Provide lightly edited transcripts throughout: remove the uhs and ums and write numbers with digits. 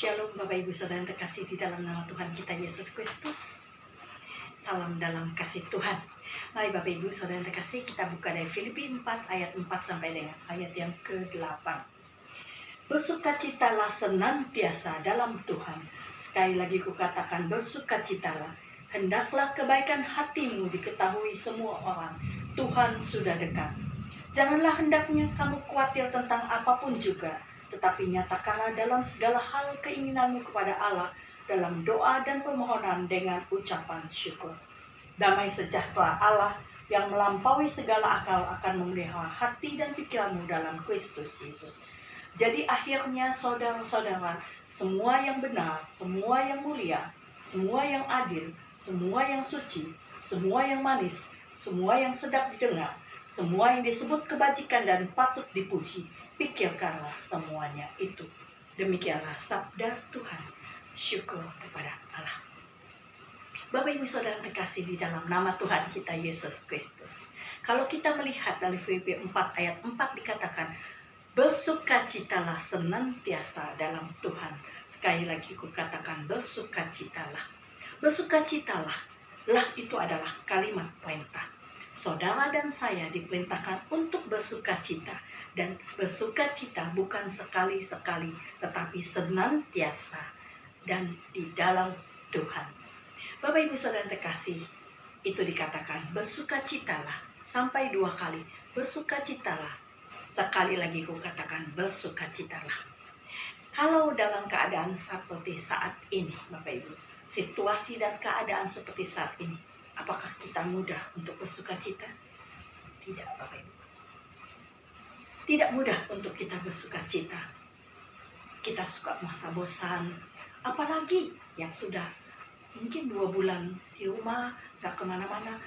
Shalom Bapak Ibu Saudara yang terkasih di dalam nama Tuhan kita Yesus Kristus. Salam dalam kasih Tuhan. Mari Bapak Ibu Saudara yang terkasih, kita buka dari Filipi 4 ayat 4 sampai dengan ayat yang ke-8. Bersukacitalah senantiasa dalam Tuhan. Sekali lagi kukatakan bersukacitalah. Hendaklah kebaikan hatimu diketahui semua orang. Tuhan sudah dekat. Janganlah hendaknya kamu khawatir tentang apapun juga, tetapi nyatakanlah dalam segala hal keinginanmu kepada Allah dalam doa dan permohonan dengan ucapan syukur. Damai sejahtera Allah yang melampaui segala akal akan memelihara hati dan pikiranmu dalam Kristus Yesus. Jadi akhirnya saudara-saudara, semua yang benar, semua yang mulia, semua yang adil, semua yang suci, semua yang manis, semua yang sedap didengar, semua yang disebut kebajikan dan patut dipuji, pikirkanlah semuanya itu. Demikianlah sabda Tuhan. Syukur kepada Allah. Bapak Ibu Saudara yang terkasih di dalam nama Tuhan kita Yesus Kristus. Kalau kita melihat dari Filipi 4 ayat 4 dikatakan, bersukacitalah senantiasa dalam Tuhan. Sekali lagi kukatakan bersukacitalah. Bersukacitalah. Lah itu adalah kalimat perintah. Saudara dan saya diperintahkan untuk bersukacita. Dan bersukacita bukan sekali-sekali, tetapi senantiasa dan di dalam Tuhan. Bapak Ibu Saudara terkasih, itu dikatakan bersukacitalah sampai 2 kali. Bersukacitalah. Sekali lagi kukatakan bersukacitalah. Kalau dalam keadaan seperti saat ini, Bapak Ibu, situasi dan keadaan seperti saat ini, apakah kita mudah untuk bersukacita? Tidak, Bapak Ibu. Tidak mudah untuk kita bersukacita. Kita suka masa bosan, apalagi yang sudah mungkin 2 bulan di rumah, gak kemana-mana,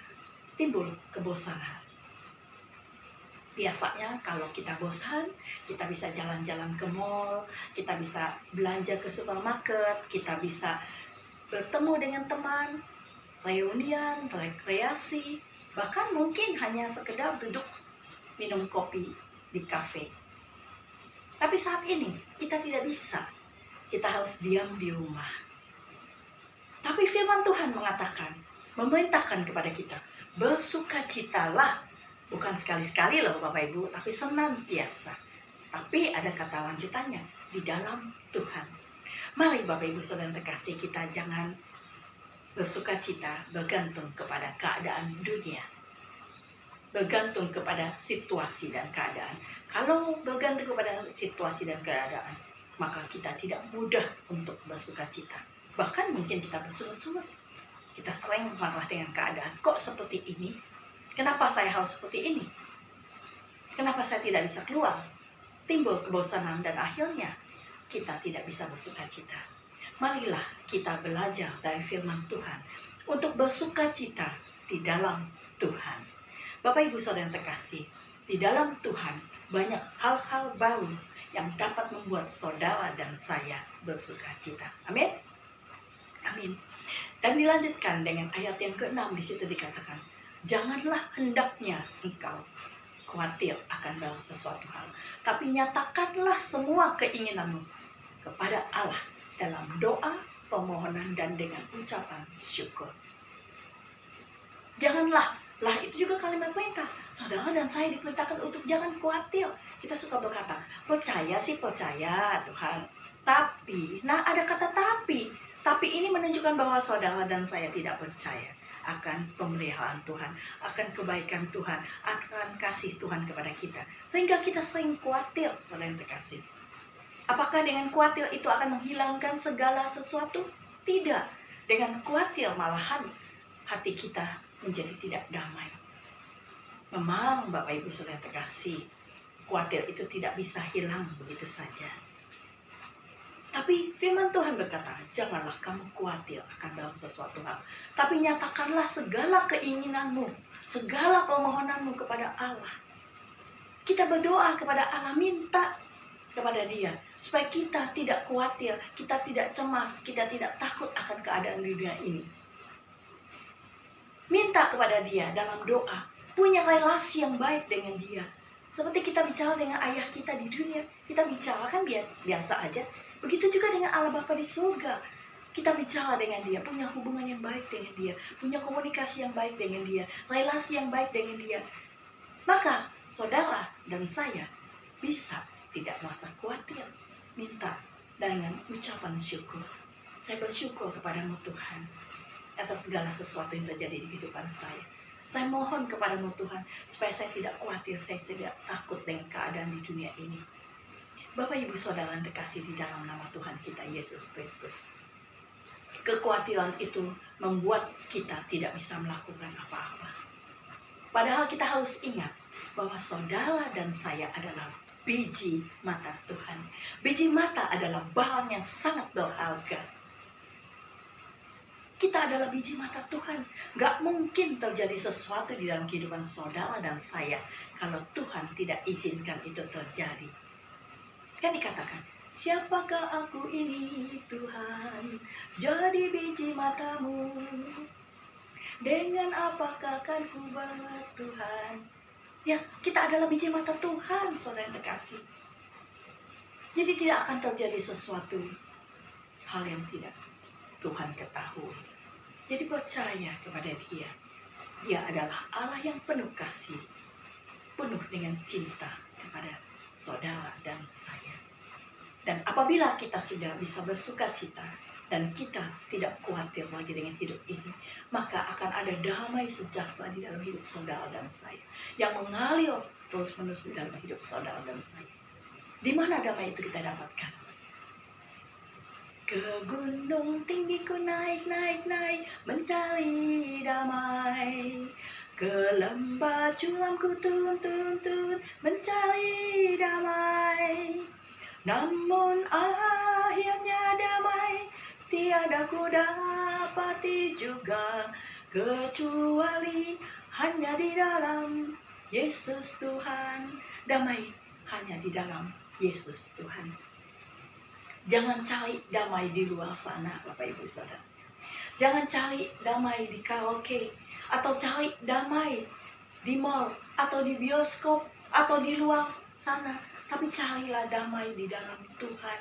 timbul kebosanan. Biasanya kalau kita bosan, kita bisa jalan-jalan ke mall, kita bisa belanja ke supermarket, kita bisa bertemu dengan teman, reunian, rekreasi, bahkan mungkin hanya sekedar duduk minum kopi di kafe. Tapi saat ini kita tidak bisa. Kita harus diam di rumah. Tapi firman Tuhan mengatakan, memerintahkan kepada kita, bersukacitalah. Bukan sekali-sekali loh Bapak Ibu, tapi senantiasa. Tapi ada kata lanjutannya, di dalam Tuhan. Mari Bapak Ibu Saudara terkasih, kita jangan bersukacita bergantung kepada keadaan dunia, bergantung kepada situasi dan keadaan. Kalau bergantung kepada situasi dan keadaan, maka kita tidak mudah untuk bersukacita. Bahkan mungkin kita bersungut-sungut. Kita sering marah dengan keadaan. Kok seperti ini? Kenapa saya harus seperti ini? Kenapa saya tidak bisa keluar? Timbul kebosanan dan akhirnya kita tidak bisa bersukacita. Marilah kita belajar dari firman Tuhan untuk bersukacita di dalam Tuhan. Bapak Ibu Saudara yang terkasih, di dalam Tuhan banyak hal-hal baru yang dapat membuat saudara dan saya bersukacita. Amin. Amin. Dan dilanjutkan dengan ayat yang ke-6, di situ dikatakan, janganlah hendaknya engkau khawatir akan dalam sesuatu hal, tapi nyatakanlah semua keinginanmu kepada Allah dalam doa, permohonan, dan dengan ucapan syukur. Janganlah, lah itu juga kalimat perintah. Saudara dan saya diperintahkan untuk jangan khawatir. Kita suka berkata, percaya sih percaya Tuhan. Tapi, nah ada kata tapi. Tapi ini menunjukkan bahwa saudara dan saya tidak percaya akan pemeliharaan Tuhan, akan kebaikan Tuhan, akan kasih Tuhan kepada kita. Sehingga kita sering khawatir, saudara yang terkasih. Apakah dengan khawatir itu akan menghilangkan segala sesuatu? Tidak. Dengan khawatir malahan hati kita menjadi tidak damai. Memang Bapak Ibu Saudara terkasih, khawatir itu tidak bisa hilang begitu saja. Tapi firman Tuhan berkata, janganlah kamu khawatir akan dalam sesuatu hal, tapi nyatakanlah segala keinginanmu, segala permohonanmu kepada Allah. Kita berdoa kepada Allah, minta kepada Dia, supaya kita tidak khawatir, kita tidak cemas, kita tidak takut akan keadaan dunia ini. Minta kepada Dia dalam doa, punya relasi yang baik dengan Dia. Seperti kita bicara dengan ayah kita di dunia, kita bicara kan biasa aja. Begitu juga dengan Allah Bapa di surga. Kita bicara dengan dia, punya hubungan yang baik dengan dia, punya komunikasi yang baik dengan dia, relasi yang baik dengan dia. Maka saudara dan saya bisa tidak merasa khawatir, minta dengan ucapan syukur. Saya bersyukur kepadamu Tuhan atas segala sesuatu yang terjadi di kehidupan saya. Saya mohon kepadamu Tuhan supaya saya tidak khawatir, saya tidak takut dengan keadaan di dunia ini. Bapak Ibu Saudara yang terkasih di dalam nama Tuhan kita Yesus Kristus, kekhawatiran itu membuat kita tidak bisa melakukan apa-apa. Padahal kita harus ingat bahwa saudara dan saya adalah biji mata Tuhan. Biji mata adalah barang yang sangat berharga. Kita adalah biji mata Tuhan. Gak mungkin terjadi sesuatu di dalam kehidupan saudara dan saya kalau Tuhan tidak izinkan itu terjadi. Kan dikatakan, siapakah aku ini Tuhan, jadi biji matamu, dengan apakah akan ku banget Tuhan. Ya, kita adalah biji mata Tuhan, saudara yang terkasih. Jadi tidak akan terjadi sesuatu hal yang tidak Tuhan ketahui. Jadi percaya kepada dia. Dia adalah Allah yang penuh kasih, penuh dengan cinta kepada saudara dan saya. Dan apabila kita sudah bisa bersuka cita dan kita tidak khawatir lagi dengan hidup ini, maka akan ada damai sejahtera di dalam hidup saudara dan saya yang mengalir terus-menerus di dalam hidup saudara dan saya. Di mana damai itu kita dapatkan? Ke gunung tinggi ku naik mencari damai, ke lembah curam ku turun mencari damai. Namun akhirnya damai tiada ku dapati juga, kecuali hanya di dalam Yesus Tuhan. Damai hanya di dalam Yesus Tuhan. Jangan cari damai di luar sana, Bapak Ibu Saudara. Jangan cari damai di karaoke, atau cari damai di mall, atau di bioskop, atau di luar sana. Tapi carilah damai di dalam Tuhan.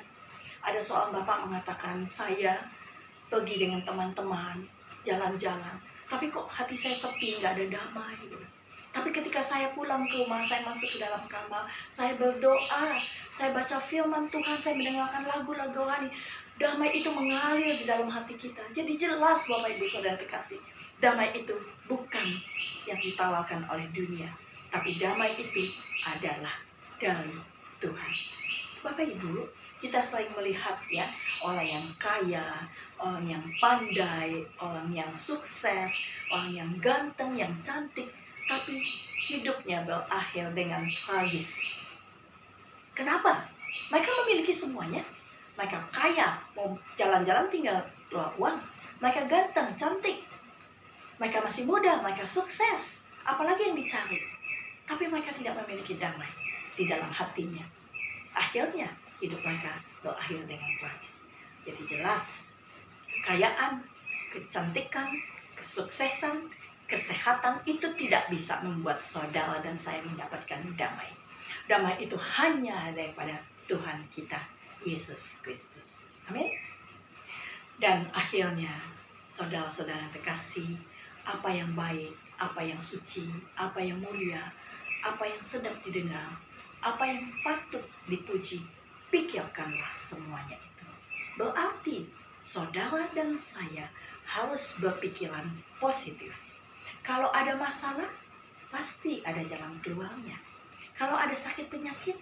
Ada seorang bapak mengatakan, saya pergi dengan teman-teman jalan-jalan, tapi kok hati saya sepi, gak ada damai. Tapi ketika saya pulang ke rumah, saya masuk ke dalam kamar, saya berdoa, saya baca firman Tuhan, saya mendengarkan lagu-lagu rohani, damai itu mengalir di dalam hati kita. Jadi jelas Bapak Ibu Saudara terkasih, damai itu bukan yang ditawarkan oleh dunia, tapi damai itu adalah dari Tuhan. Bapak Ibu, kita sering melihat ya, orang yang kaya, orang yang pandai, orang yang sukses, orang yang ganteng, yang cantik, tapi hidupnya berakhir dengan tragis. Kenapa? Mereka memiliki semuanya. Mereka kaya, mau jalan-jalan tinggal keluar uang. Mereka ganteng, cantik. Mereka masih muda, mereka sukses. Apalagi yang dicari. Tapi mereka tidak memiliki damai di dalam hatinya. Akhirnya hidup mereka berakhir dengan tragis. Jadi jelas, kekayaan, kecantikan, kesuksesan, kesehatan itu tidak bisa membuat saudara dan saya mendapatkan damai. Damai itu hanya daripada Tuhan kita, Yesus Kristus. Amin. Dan akhirnya, saudara-saudara yang terkasih, apa yang baik, apa yang suci, apa yang mulia, apa yang sedap didengar, apa yang patut dipuji, pikirkanlah semuanya itu. Berarti saudara dan saya harus berpikiran positif. Kalau ada masalah, pasti ada jalan keluarnya. Kalau ada sakit penyakit,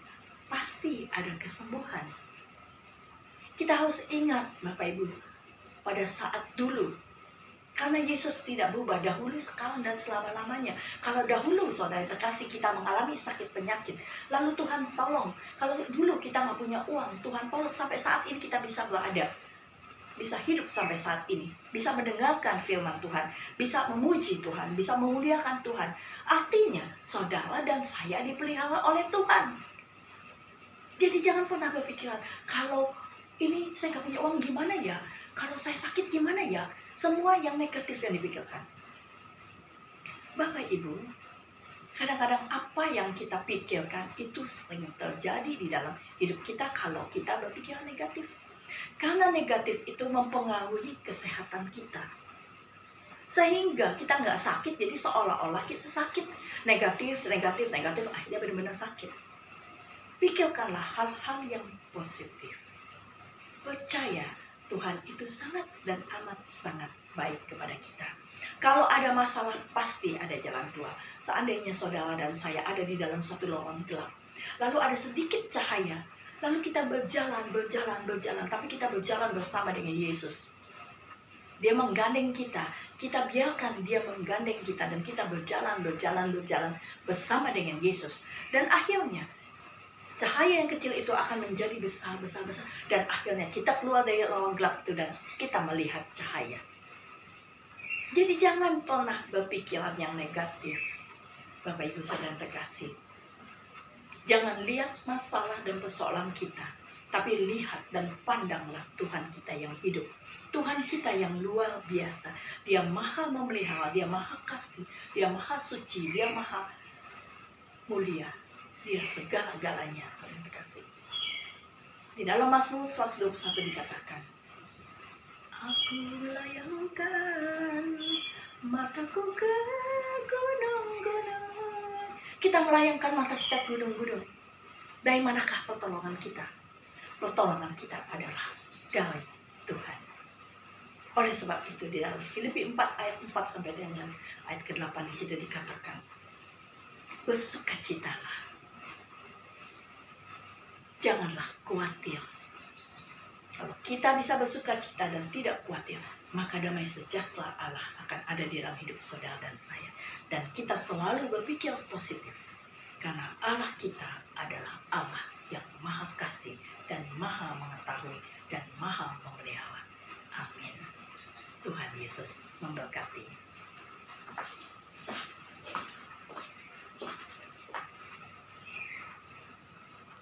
pasti ada kesembuhan. Kita harus ingat Bapak Ibu, pada saat dulu, karena Yesus tidak berubah dahulu, sekarang, dan selama-lamanya. Kalau dahulu saudara terkasih kita mengalami sakit penyakit, lalu Tuhan tolong. Kalau dulu kita nggak punya uang, Tuhan tolong sampai saat ini kita bisa berada, bisa hidup sampai saat ini, bisa mendengarkan firman Tuhan, bisa memuji Tuhan, bisa memuliakan Tuhan. Artinya saudara dan saya dipelihara oleh Tuhan. Jadi jangan pernah berpikiran, kalau ini saya nggak punya uang gimana ya, kalau saya sakit gimana ya. Semua yang negatif yang dipikirkan. Bapak Ibu, kadang-kadang apa yang kita pikirkan itu sering terjadi di dalam hidup kita kalau kita berpikiran negatif. Karena negatif itu mempengaruhi kesehatan kita. Sehingga kita nggak sakit, jadi seolah-olah kita sakit. Negatif, akhirnya benar-benar sakit. Pikirkanlah hal-hal yang positif. Percaya Tuhan itu sangat dan amat sangat baik kepada kita. Kalau ada masalah, pasti ada jalan keluar. Seandainya saudara dan saya ada di dalam satu lorong gelap, lalu ada sedikit cahaya, lalu kita berjalan, tapi kita berjalan bersama dengan Yesus. Dia menggandeng kita biarkan dia menggandeng kita, dan kita berjalan bersama dengan Yesus. Dan akhirnya, cahaya yang kecil itu akan menjadi besar, dan akhirnya kita keluar dari lorong gelap itu dan kita melihat cahaya. Jadi jangan pernah berpikiran yang negatif, Bapak Ibu Saudara terkasih. Jangan lihat masalah dan persoalan kita, tapi lihat dan pandanglah Tuhan kita yang hidup. Tuhan kita yang luar biasa. Dia maha memelihara, dia maha kasih, dia maha suci, dia maha mulia. Dia segala-galanya, saudara terkasih. Di dalam Mazmur 121 dikatakan, aku layangkan mataku ke gunung-gunung. Kita melayangkan mata kita ke gunung-gunung. Dari manakah pertolongan kita? Pertolongan kita adalah dari Tuhan. Oleh sebab itu di dalam Filipi 4 ayat 4 sampai dengan ayat ke-8 di situ dikatakan, bersukacitalah. Janganlah khawatir. Kalau kita bisa bersukacita dan tidak khawatir, maka damai sejahtera Allah akan ada di dalam hidup saudara dan saya. Dan kita selalu berpikir positif. Karena Allah kita adalah Allah yang maha kasih dan maha mengetahui dan maha memelihara. Amin. Tuhan Yesus memberkati.